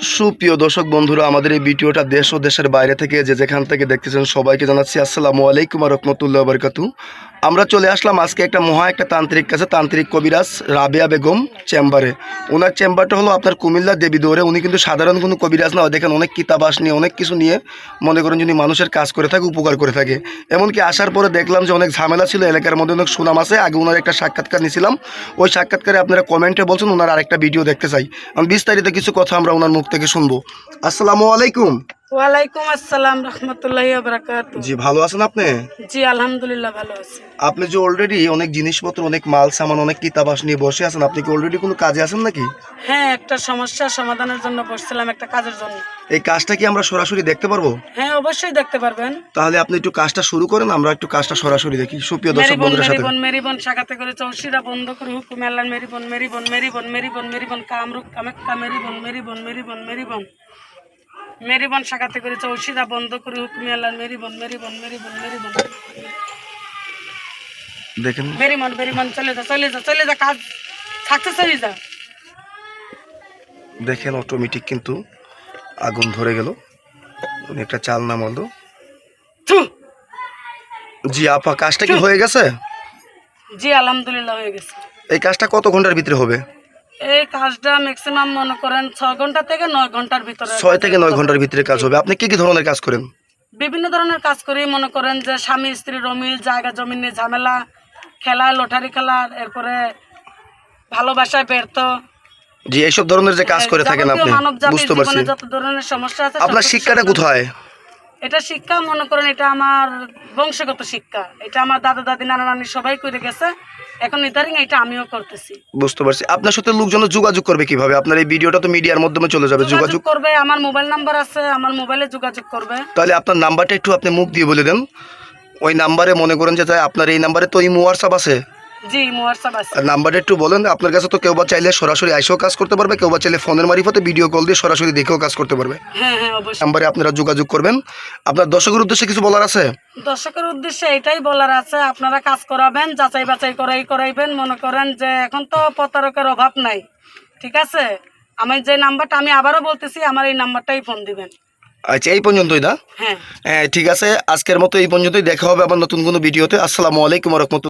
সুপ্রিয় দর্শক বন্ধুরা, আমাদের এই ভিডিওটা দেশ ও দেশের বাইরে থেকে যে যেখান থেকে দেখতেছেন সবাইকে জানাচ্ছি আসসালামু আলাইকুম ওয়া রাহমাতুল্লাহি ওয়া বারাকাতুহু। আমরা চলে আসলাম আজকে একটা তান্ত্রিক কাছে, তান্ত্রিক কবিরাজ রাবেয়া বেগম চেম্বারে। ওনার চেম্বারটা হলো আপনার কুমিল্লা দেবীদুয়ারে। উনি কিন্তু সাধারণ কোনো কবিরাজ না, দেখেন অনেক কিতাবাস নিয়ে অনেক কিছু নিয়ে মনে করেন যদি মানুষের কাজ করে থাকে, উপকার করে থাকে। এমনকি আসার পরে দেখলাম যে অনেক ঝামেলা ছিল, এলাকার মধ্যে অনেক সুনাম আছে। আগে ওনার একটা সাক্ষাৎকার নিয়েছিলাম, ওই সাক্ষাৎকারে আপনারা কমেন্টে বলছেন ওনার আরেকটা ভিডিও দেখতে চাই। আমি বিস্তারিত কিছু কথা আমরা ওনার মুখ থেকে শুনবো। আসসালামু আলাইকুম। ওয়ালাইকুম আসসালাম রাহমাতুল্লাহি ওয়া বারাকাতুহু। জি, ভালো আছেন আপনি? জি আলহামদুলিল্লাহ ভালো আছি। আপনি যে অলরেডি অনেক জিনিসপত্র, অনেক মাল সামান, অনেক কিতাবাস নিয়ে বসে আছেন, আপনি কি অলরেডি কোনো কাজে আছেন নাকি? হ্যাঁ, একটা সমস্যার সমাধানের জন্য বসছিলাম, একটা কাজের জন্য। এই কাজটা কি আমরা সরাসরি দেখতে পারবো? হ্যাঁ, অবশ্যই দেখতে পারবেন। তাহলে আপনি একটু কাজটা শুরু করেন, আমরা একটু কাজটা সরাসরি দেখি সুপ্রিয় দর্শক বন্ধুদের সাথে। মেরিবন শাখাতে করে চৌশিরা বন্ধ করে হুকুম আল্লাহ মেরিবন মেরিবন মেরিবন মেরিবন মেরিবন কামরুক কামাক্কা মেরিবন মেরিবন মেরিবন মেরিবন মেরিবন শাখাতে করে চৌশিরা বন্ধ করে হুকুম আল্লাহ মেরিবন মেরিবন মেরিবন মেরিবন দেখেন মেরিবন মেরিবন চলে যা চলে যা চলে যা, কাজ সাকসেস হয়ে যা। দেখেন অটোমেটিক কিন্তু আগুন ধরে গেল, উনি একটা চাল নামালো। থু। জি আপা, কাজটা কি হয়ে গেছে? জি আলহামদুলিল্লাহ হয়ে গেছে। এই কাজটা কত ঘন্টার ভিতরে হবে? এই কাজটা ম্যাক্সিমাম মনে করেন 6 ঘন্টা থেকে 9 ঘন্টার ভিতরে। 6 থেকে 9 ঘন্টার ভিতরে কাজ হবে। আপনি কি কি ধরনের কাজ করেন? বিভিন্ন ধরনের কাজ করি, মনে করেন যে স্বামী স্ত্রীর অমিল, জায়গা জমি নিয়ে ঝামেলা, খেলা লটারি খেলা, এরপরে ভালোবাসায় ব্যর্থ। জি, এইসব ধরনের যে কাজ করে থাকেন আপনি, মানব জাতির বুঝতে পারছি। জীবনে যত ধরনের সমস্যা আছে আপনার শিক্ষাটা কোথায়? এটা শিক্ষা মনে করেন এটা আমার বংশগত শিক্ষা। এটা আমার দাদা দাদি নানা নানি সবাই করে গেছে, এখন ইদারিং এটা আমিও করতেছি। বুঝতে পারছি। আপনার সাথে লোকজন যোগাযোগ করবে কিভাবে? আপনার এই ভিডিওটা তো মিডিয়ার মাধ্যমে চলে যাবে, যোগাযোগ করবে। আমার মোবাইল নাম্বার আছে, আমার মোবাইলে যোগাযোগ করবে। তাহলে আপনার নাম্বারটা একটু আপনি মুখ দিয়ে বলে দেন। ওই নাম্বারে মনে করেন যে আপনার এই নাম্বারে তো ইমো হোয়াটসঅ্যাপ আছে। জি হোয়াটসঅ্যাপ আছে। নাম্বারটা একটু বলেন। আপনার কাছে তো কেউ বা চাইলে সরাসরি আইসেও কাজ করতে পারবে, কেউ বা চাইলে ফোনের মারফতে ভিডিও কল দিয়ে সরাসরি দেখেও কাজ করতে পারবে। হ্যাঁ হ্যাঁ অবশ্যই। নাম্বারে আপনারা যোগাযোগ করবেন। আপনার দর্শকের উদ্দেশ্যে কিছু বলার আছে? দর্শকের উদ্দেশ্যে এটাই বলার আছে, আপনারা কাজ করাবেন, যাচাই বাছাই করাইবেন। মনে করেন যে এখন তো প্রতারকের অভাব নাই, ঠিক আছে? আমি যে নাম্বারটা, আমি আবারও বলতেছি, আমার এই নাম্বারটাই ফোন দিবেন। আচ্ছা, এই পর্যন্তই না? হ্যাঁ হ্যাঁ, ঠিক আছে। আজকের মতো এই পর্যন্তই। দেখা হবে আবার নতুন কোনো ভিডিওতে। আসসালামু আলাইকুম ওয়া রাহমাতুল্লাহ।